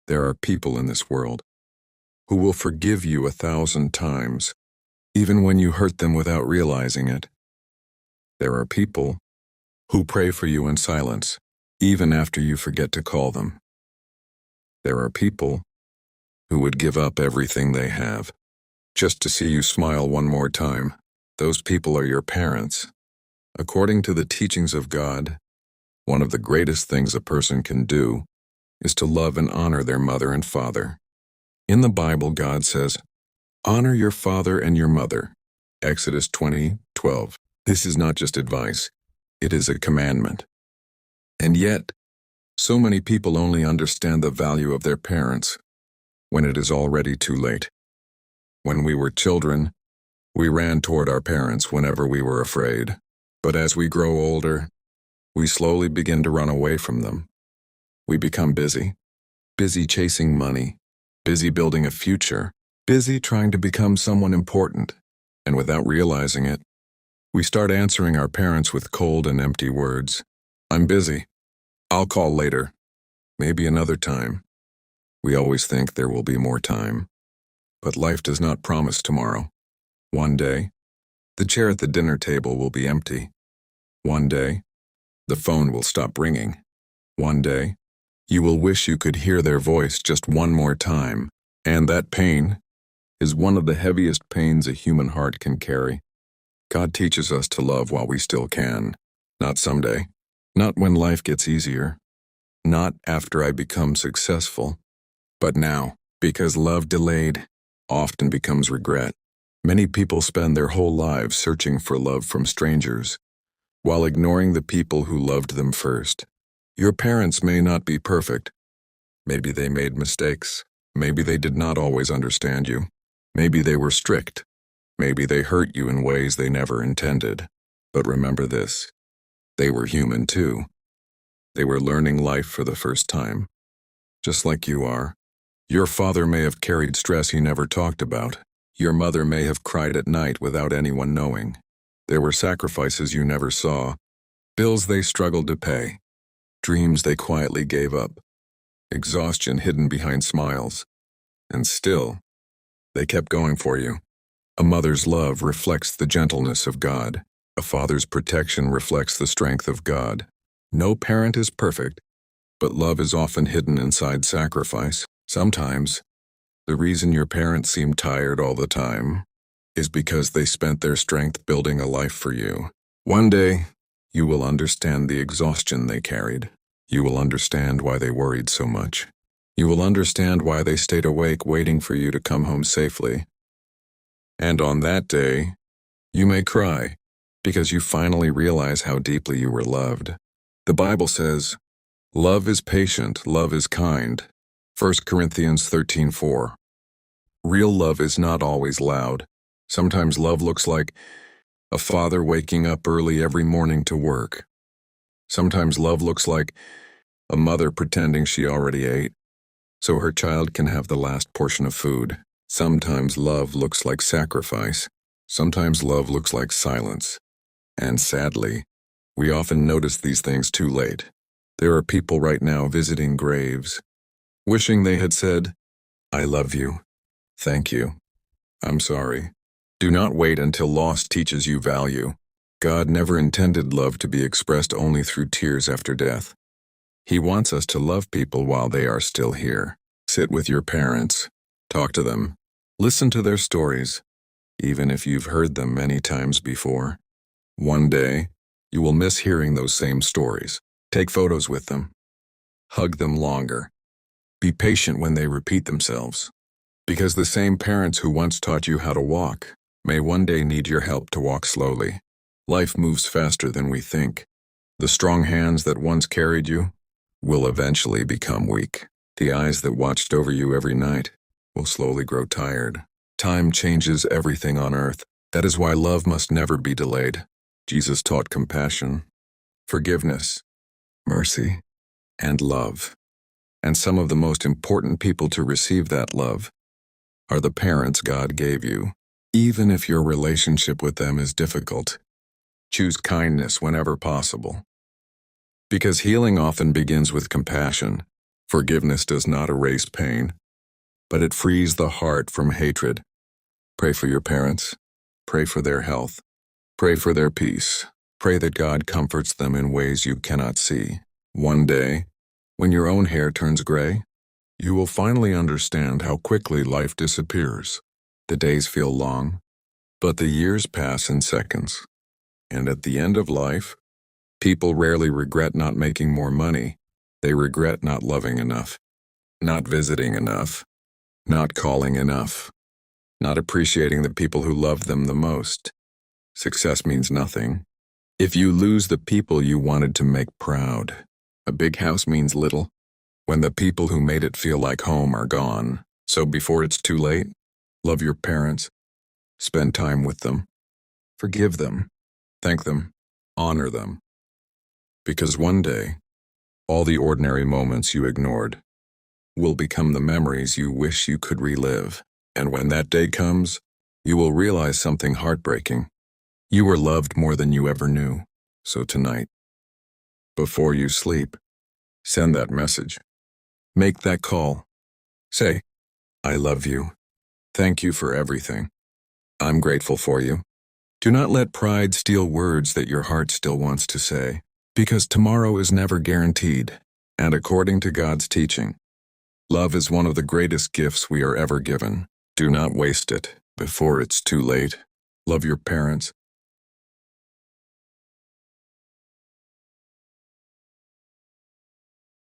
There are people in this world who will forgive you 1,000 times, even when you hurt them without realizing it. There are people who pray for you in silence, even after you forget to call them. There are people who would give up everything they have just to see you smile one more time. Those people are your parents. According to the teachings of God, one of the greatest things a person can do is to love and honor their mother and father. In the Bible, God says, "Honor your father and your mother." Exodus 20:12. This is not just advice, it is a commandment. And yet, so many people only understand the value of their parents when it is already too late. When we were children, we ran toward our parents whenever we were afraid. But as we grow older, we slowly begin to run away from them. We become busy chasing money, busy building a future, busy trying to become someone important. And without realizing it, we start answering our parents with cold and empty words. "I'm busy. I'll call later. Maybe another time." We always think there will be more time. But life does not promise tomorrow. One day, the chair at the dinner table will be empty. One day, the phone will stop ringing. One day, you will wish you could hear their voice just one more time. And that pain is one of the heaviest pains a human heart can carry. God teaches us to love while we still can. Not someday. Not when life gets easier. Not after I become successful. But now, because love delayed often becomes regret. Many people spend their whole lives searching for love from strangers, while ignoring the people who loved them first. Your parents may not be perfect. Maybe they made mistakes. Maybe they did not always understand you. Maybe they were strict. Maybe they hurt you in ways they never intended. But remember this: they were human too. They were learning life for the first time, just like you are. Your father may have carried stress he never talked about. Your mother may have cried at night without anyone knowing. There were sacrifices you never saw, bills they struggled to pay, dreams they quietly gave up, exhaustion hidden behind smiles. And still, they kept going for you. A mother's love reflects the gentleness of God. A father's protection reflects the strength of God. No parent is perfect, but love is often hidden inside sacrifice. Sometimes, the reason your parents seem tired all the time is because they spent their strength building a life for you. One day, you will understand the exhaustion they carried. You will understand why they worried so much. You will understand why they stayed awake waiting for you to come home safely. And on that day, you may cry because you finally realize how deeply you were loved. The Bible says, "Love is patient, love is kind." 1 Corinthians 13:4. Real love is not always loud. Sometimes love looks like a father waking up early every morning to work. Sometimes love looks like a mother pretending she already ate, so her child can have the last portion of food. Sometimes love looks like sacrifice. Sometimes love looks like silence. And sadly, we often notice these things too late. There are people right now visiting graves, wishing they had said, "I love you. Thank you. I'm sorry." Do not wait until loss teaches you value. God never intended love to be expressed only through tears after death. He wants us to love people while they are still here. Sit with your parents. Talk to them. Listen to their stories, even if you've heard them many times before. One day, you will miss hearing those same stories. Take photos with them. Hug them longer. Be patient when they repeat themselves, because the same parents who once taught you how to walk may one day need your help to walk slowly. Life moves faster than we think. The strong hands that once carried you will eventually become weak. The eyes that watched over you every night will slowly grow tired. Time changes everything on earth. That is why love must never be delayed. Jesus taught compassion, forgiveness, mercy, and love. And some of the most important people to receive that love are the parents God gave you. Even if your relationship with them is difficult, choose kindness whenever possible. Because healing often begins with compassion. Forgiveness does not erase pain, but it frees the heart from hatred. Pray for your parents. Pray for their health. Pray for their peace. Pray that God comforts them in ways you cannot see. One day, when your own hair turns gray, you will finally understand how quickly life disappears. The days feel long, but the years pass in seconds. And at the end of life, people rarely regret not making more money. They regret not loving enough, not visiting enough, not calling enough, not appreciating the people who loved them the most. Success means nothing if you lose the people you wanted to make proud. A big house means little when the people who made it feel like home are gone. So before it's too late, love your parents, spend time with them, forgive them, thank them, honor them. Because one day, all the ordinary moments you ignored will become the memories you wish you could relive. And when that day comes, you will realize something heartbreaking. You were loved more than you ever knew. So tonight, before you sleep, send that message. Make that call. Say, I love you. Thank you for everything. I'm grateful for you. Do not let pride steal words that your heart still wants to say, because tomorrow is never guaranteed. And according to God's teaching, love is one of the greatest gifts we are ever given. Do not waste it before it's too late. Love your parents.